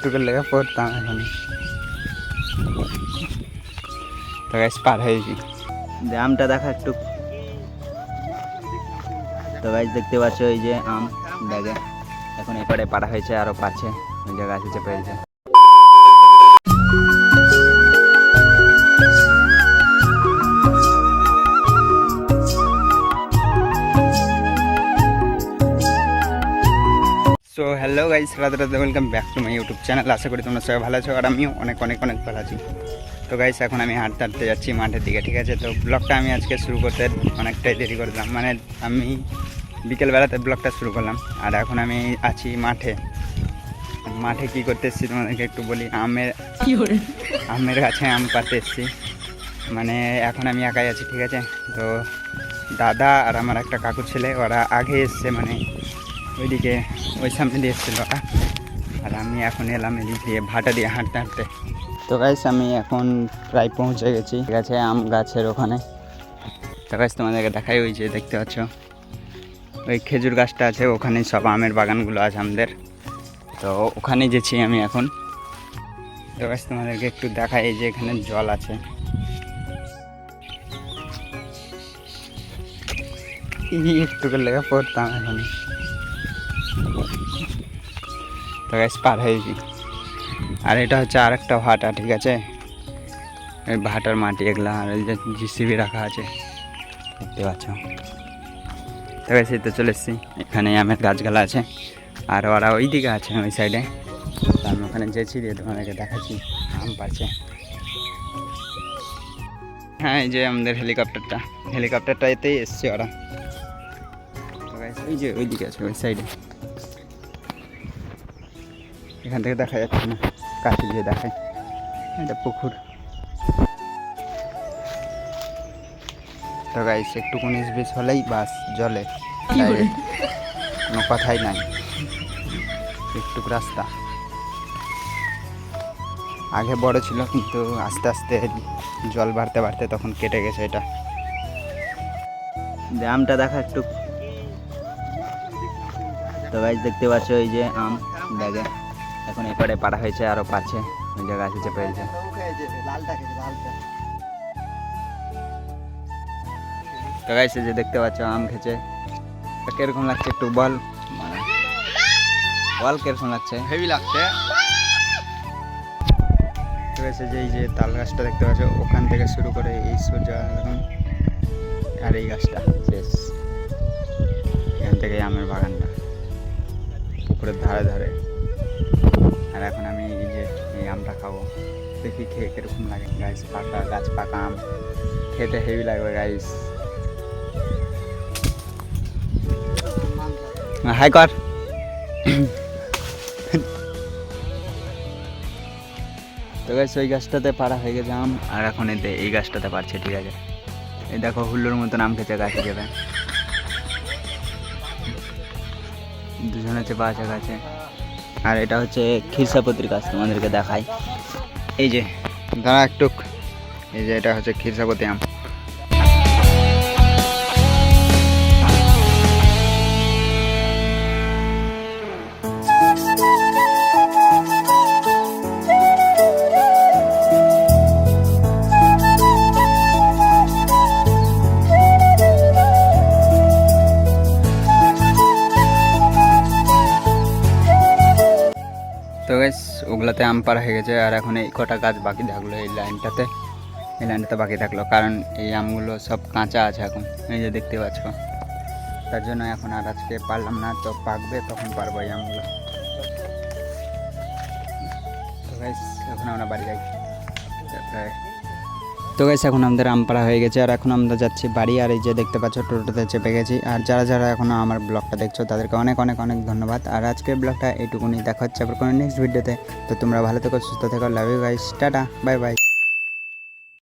একটু লেগে পড়তাম এখন। তো গাইস পার হয়েছি, আমটা দেখা একটু। তো গাইস দেখতে পাচ্ছ এই যে আম ব্যাগে, এখন এপারে পাড়া হয়েছে, আরো পাচ্ছে ওই যে গাছে চেপে হয়েছে। So hello guys, Radhe Radhe, welcome back to my YouTube channel. আশা করি তোমরা সবাই ভালো আছো আর আমিও অনেক অনেক অনেক ভালো আছি। তো গাইস এখন আমি হাঁটতে হাঁটতে যাচ্ছি মাঠের দিকে, ঠিক আছে। তো ব্লগটা আমি আজকে শুরু করতে অনেকটাই দেরি করে দিলাম, মানে আমি বিকেলবেলাতে ব্লগটা শুরু করলাম। আর এখন আমি আছি মাঠে। মাঠে কী করতে এসেছি তোমাদেরকে একটু বলি। আমের গাছে আম পাড়তে এসেছি, মানে এখন আমি একাই আছি, ঠিক আছে। তো দাদা আর আমার একটা কাকু ছেলে, ওরা আগে এসছে, মানে ওইদিকে ওই সামনে দিয়ে এসেছিল ওরা। আর আমি এখন এলাম এদিক দিয়ে ভাটা দিয়ে হাঁটতে হাঁটতে। তো গাইস আমি এখন প্রায় পৌঁছে গেছি, ঠিক আছে, আম গাছের ওখানে। তো গাইস তোমাদেরকে দেখাই, ওই যে দেখতে পাচ্ছ ওই খেজুর গাছটা আছে, ওখানেই সব আমের বাগানগুলো আছে আমাদের। তো ওখানে যেছি আমি এখন। তো গাইস তোমাদেরকে একটু দেখাই, এই যে এখানে জল আছে, একটু লেগে পড়তাম এখন। তো গাইস পার হয়েছি। আর এটা হচ্ছে আর একটা ভাটা, ঠিক আছে। এই ভাটার মাটি এগুলা, আর এই যে জিসিবি রাখা আছে দেখতে পাচ্ছ। তো গাইস এই তো চলে এসেছি, এখানে আমের গাছগুলা আছে আর ওরা ওই দিকে আছে ওই সাইডে। তো আমি ওখানে যেছি, দিয়ে তোমাদেরকে দেখাচ্ছি আম পাচ্ছে। হ্যাঁ এই যে আমাদের হেলিকপ্টারটা এতেই এসছে ওরা। তো গাইস ওই যে ওই দিকে আছে ওই সাইডে, এখান থেকে দেখা যাচ্ছে না, কাছে গিয়ে দেখায়। এটা পুকুর। তো গাইস একটু 19-20 হলেই বাস জলে, কোনো কথাই নাই, একটু রাস্তা। আগে বড় ছিল, কিন্তু আস্তে আস্তে জল বাড়তে বাড়তে তখন কেটে গেছে এটা। আমটা দেখা একটু। তো গাইস দেখতে পাচ্ছ এই যে আম ব্যাগে, এখন এপারে পাড়া হয়েছে, আরো পাচ্ছে ওই যে গাছে চেপে হয়েছে। তো গাইস এই যে দেখতে পাচ্ছ আম খেছে, কিরকম লাগছে একটু বল, কিরকম লাগছে? হেভি লাগছে। তো গাইস এই যে তাল গাছটা দেখতে পাচ্ছ, ওখান থেকে শুরু করে এই সোজা এরকম, আর এই গাছটা শেষ, এখান থেকে আমের বাগানটা পুকুরের ধারে ধারে। আর এখন আমি এই যে এই আমটা খাবো, দেখি খেয়ে কিরকম লাগে। গাছ পাকা আম খেতে হেভি লাগবে গাইস। হাই কর। তো গাইস ওই গাছটাতে পাড়া হয়ে গেছে আম, আর এখন এই গাছটাতে পারছে, ঠিক আছে। এই দেখো হুল্লোর মতন আম খেতে গাছে যাবে, দুজনে চেপা আছে গাছে। আর এটা হচ্ছে খিরসাপতির গাছ, তোমাদেরকে দেখাই। এই যে দাঁড়া একটু, এই যে এটা হচ্ছে খিরসাপতি আম। তো গাইস ওগুলাতে আম পাড়া হয়ে গেছে, আর এখন এই কটা গাছ বাকি থাকলো এই লাইনটাতে বাকি থাকলো, কারণ এই আমগুলো সব কাঁচা আছে এখন, এই যে দেখতে পাচ্ছ। তার জন্য এখন আর আজকে পারলাম না, তো পাকবে তখন পারবো এই আমগুলো। তো গাইস এখন আমরা বাড়ি যাই। তো গাইস এখন আমাদের আম পাড়া হয়ে গেছে, আর এখন আমরা যাচ্ছি বাড়ি। আর এই যে দেখতে পাচ্ছ টোটোতে চেপে গেছি। আর যারা যারা এখনও আমার ব্লগটা দেখছো তাদেরকে অনেক অনেক অনেক ধন্যবাদ। আর আজকের ব্লগটা এইটুকুনি, দেখা হচ্ছে আবার কোনো নেক্সট ভিডিওতে। তো তোমরা ভালো থেকো, সুস্থ থেকো, love you guys, tata, bye by.